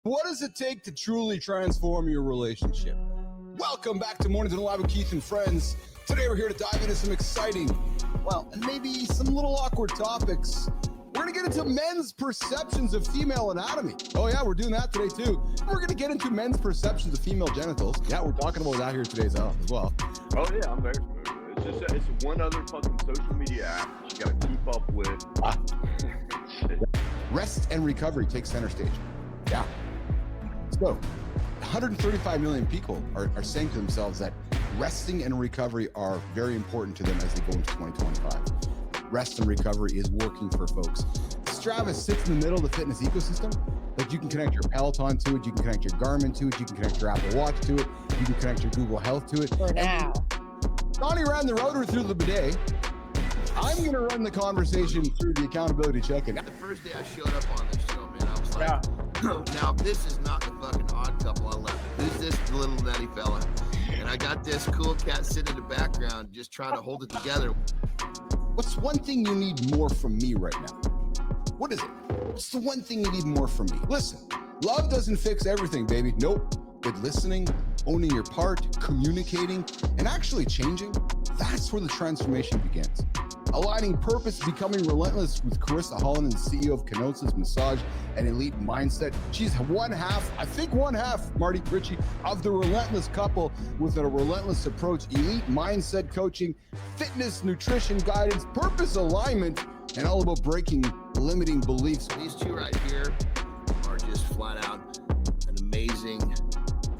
What does it take to truly transform your relationship? Welcome back to Mornings in Live with Keith and Friends. Today we're here to dive into some exciting, and maybe some little awkward topics. We're going to get into men's perceptions of female anatomy. Oh yeah, we're doing that today too. We're going to get into men's perceptions of female genitals. Yeah, we're talking about that here today as well. Oh yeah, I'm very familiar with it. It's one other fucking social media app that you got to keep up with. Rest and recovery take center stage. Yeah. So 135 million people are saying to themselves that resting and recovery are very important to them as they go into 2025. Rest and recovery is working for folks. Strava sits in the middle of the fitness ecosystem. Like you can connect your Peloton to it, you can connect your Garmin to it, you can connect your Apple Watch to it, you can connect your Google Health to it. For now. Donnie ran the router through the bidet. I'm going to run the conversation through the accountability check-in. The first day I showed up on this show, man, I was like, now this is not the fucking Odd Couple 11. Who's this little nutty fella? And I got this cool cat sitting in the background just trying to hold it together. What's one thing you need more from me right now? What is it? What's the one thing you need more from me? Listen, love doesn't fix everything, baby. Nope. But listening, owning your part, communicating, and actually changing, that's where the transformation begins. Aligning purpose, becoming relentless with Carissa, Holland, and CEO of Kenosis Massage and Elite Mindset. She's one half, Marty, Ritchie, of the Relentless couple with a relentless approach, elite mindset coaching, fitness, nutrition guidance, purpose alignment, and all about breaking limiting beliefs. These two right here are just flat out an amazing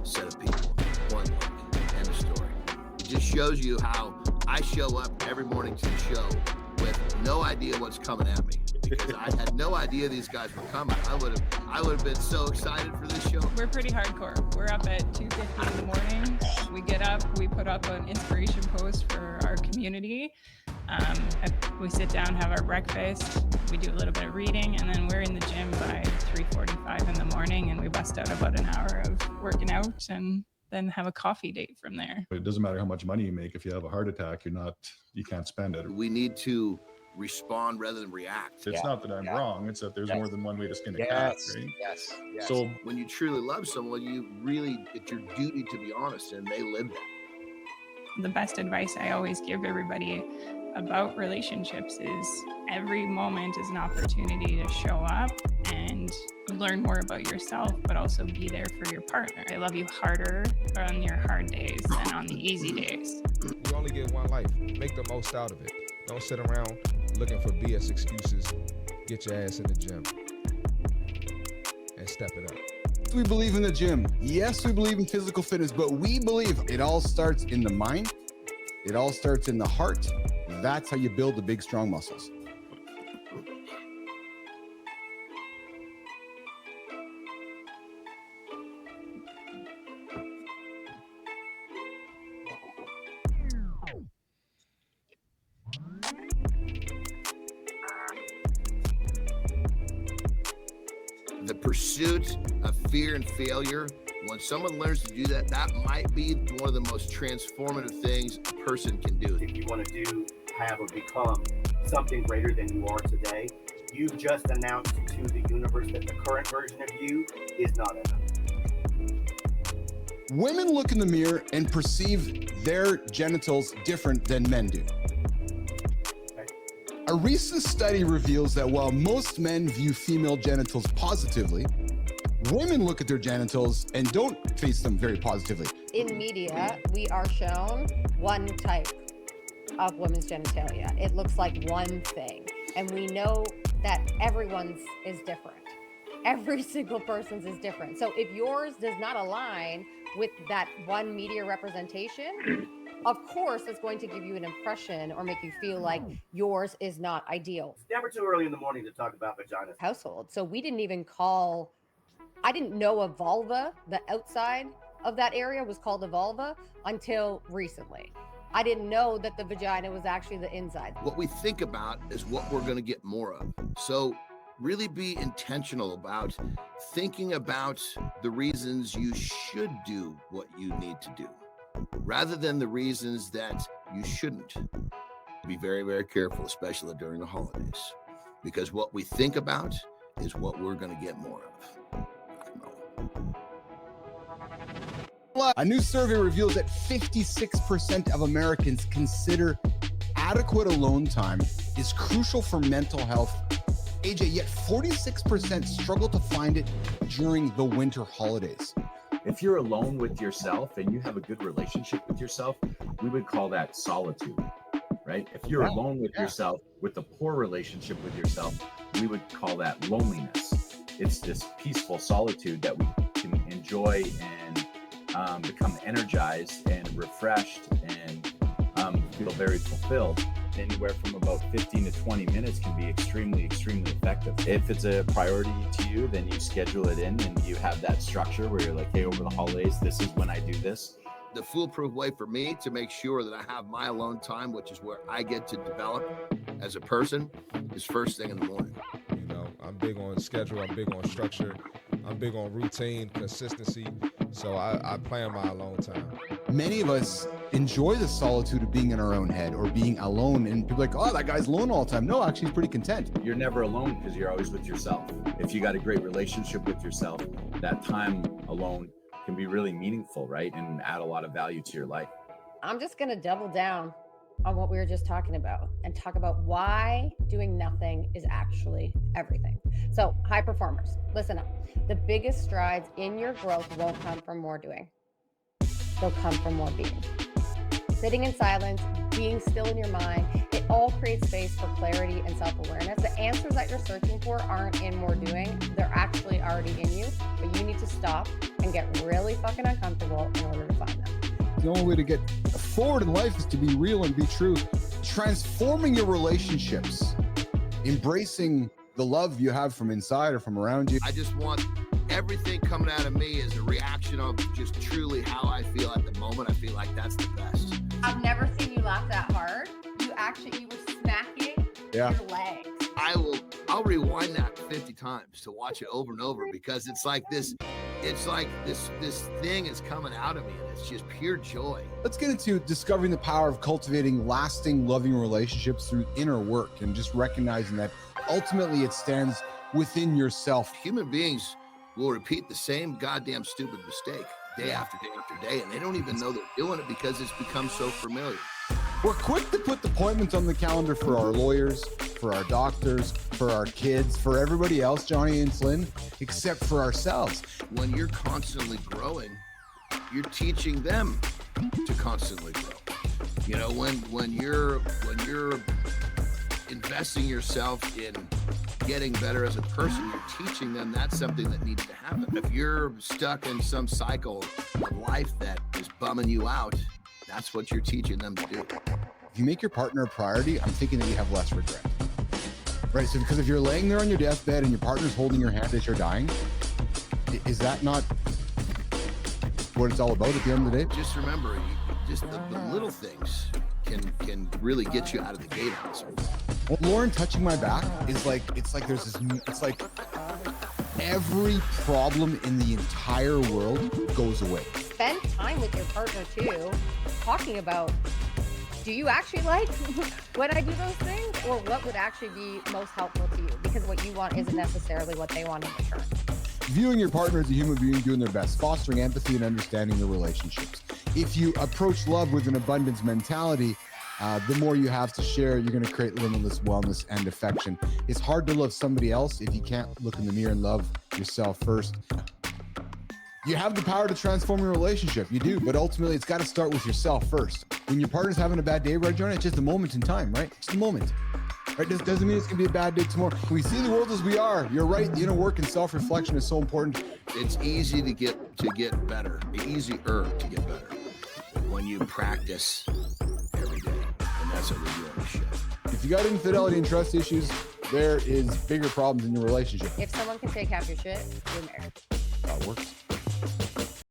set of people. One look and a story. It just shows you how I show up every morning to the show with no idea what's coming at me because I had no idea these guys were coming. I would have been so excited for this show. We're pretty hardcore. We're up at 2:50 in the morning. We get up, we put up an inspiration post for our community. We sit down, have our breakfast, we do a little bit of reading, and then we're in the gym by 3:45 in the morning, and we bust out about an hour of working out and then have a coffee date from there. It doesn't matter how much money you make. If you have a heart attack, you can't spend it. We need to respond rather than react. It's not that I'm wrong. It's that there's more than one way to skin a cat, right? Yes. So when you truly love someone, it's your duty to be honest, and they live that. The best advice I always give everybody about relationships is every moment is an opportunity to show up and learn more about yourself, but also be there for your partner. I love you harder on your hard days than on the easy days. You only get one life. Make the most out of it. Don't sit around looking for BS excuses. Get your ass in the gym and step it up. We believe in the gym. Yes, we believe in physical fitness, but we believe it all starts in the mind. It all starts in the heart. That's how you build the big, strong muscles. The pursuit of fear and failure, when someone learns to do that, that might be one of the most transformative things a person can do. If you want to have or become something greater than you are today, you've just announced to the universe that the current version of you is not enough. Women look in the mirror and perceive their genitals different than men do. A recent study reveals that while most men view female genitals positively, women look at their genitals and don't face them very positively. In media, we are shown one type of women's genitalia. It looks like one thing. And we know that everyone's is different. Every single person's is different. So if yours does not align with that one media representation, of course, it's going to give you an impression or make you feel like yours is not ideal. It's never too early in the morning to talk about vaginas. Household. So we didn't even I didn't know a vulva, the outside of that area was called a vulva until recently. I didn't know that the vagina was actually the inside. What we think about is what we're going to get more of. So really be intentional about thinking about the reasons you should do what you need to do, rather than the reasons that you shouldn't. Be very, very careful, especially during the holidays, because what we think about is what we're going to get more of. A new survey reveals that 56% of Americans consider adequate alone time is crucial for mental health. AJ, yet 46% struggle to find it during the winter holidays. If you're alone with yourself and you have a good relationship with yourself, we would call that solitude, right? If you're alone with yourself with a poor relationship with yourself, we would call that loneliness. It's this peaceful solitude that we can enjoy and become energized and refreshed and feel very fulfilled. Anywhere from about 15 to 20 minutes can be extremely, extremely effective. If it's a priority to you, then you schedule it in and you have that structure where you're like, hey, over the holidays, this is when I do this. The foolproof way for me to make sure that I have my alone time, which is where I get to develop as a person, is first thing in the morning. You know, I'm big on schedule. I'm big on structure. I'm big on routine, consistency. So I plan my alone time. Many of us enjoy the solitude of being in our own head or being alone, and people are like, oh, that guy's alone all the time. No, actually, he's pretty content. You're never alone because you're always with yourself. If you got a great relationship with yourself, that time alone can be really meaningful, right? And add a lot of value to your life. I'm just going to double down on what we were just talking about and talk about why doing nothing is actually everything. So, high performers, listen up. The biggest strides in your growth won't come from more doing. They'll come from more being. Sitting in silence, being still in your mind, it all creates space for clarity and self-awareness. The answers that you're searching for aren't in more doing. They're actually already in you, but you need to stop and get really fucking uncomfortable in order to find them. The only way to get forward in life is to be real and be true. Transforming your relationships, embracing the love you have from inside or from around you. I just want everything coming out of me as a reaction of just truly how I feel at the moment. I feel like that's the best. I've never seen you laugh that hard. You were smacking your legs. I'll rewind that 50 times to watch it over and over because it's like this thing is coming out of me and it's just pure joy. Let's get into discovering the power of cultivating lasting, loving relationships through inner work and just recognizing that ultimately it stands within yourself. Human beings will repeat the same goddamn stupid mistake day after day after day, and they don't even know they're doing it because it's become so familiar. We're quick to put appointments on the calendar for our lawyers, for our doctors, for our kids, for everybody else, Johnny and Slynn, except for ourselves. When you're constantly growing, you're teaching them to constantly grow. You know, when you're investing yourself in getting better as a person, you're teaching them that's something that needs to happen. If you're stuck in some cycle of life that is bumming you out, that's what you're teaching them to do. If you make your partner a priority, I'm thinking that you have less regret. Right, so because if you're laying there on your deathbed and your partner's holding your hand as you're dying, is that not what it's all about at the end of the day? Just remember, just the little things can really get you out of the gatehouse. Well, Lauren touching my back is like, it's like every problem in the entire world goes away. Spend time with your partner too, talking about, do you actually like when I do those things, or what would actually be most helpful to you? Because what you want isn't necessarily what they want in return. Viewing your partner as a human being doing their best, fostering empathy and understanding their relationships. If you approach love with an abundance mentality, the more you have to share, you're going to create limitless wellness and affection. It's hard to love somebody else if you can't look in the mirror and love yourself first. You have the power to transform your relationship. You do, but ultimately it's got to start with yourself first. When your partner's having a bad day, right, Jonah? It's just a moment in time, right? Just a moment. Right? This doesn't mean it's going to be a bad day tomorrow. We see the world as we are. You're right. The inner work and self-reflection is so important. It's easy to get better. Easier to get better when you practice every day. And that's what we're doing this show. If you got infidelity and trust issues, there is bigger problems in your relationship. If someone can take half your shit, you're married. That works.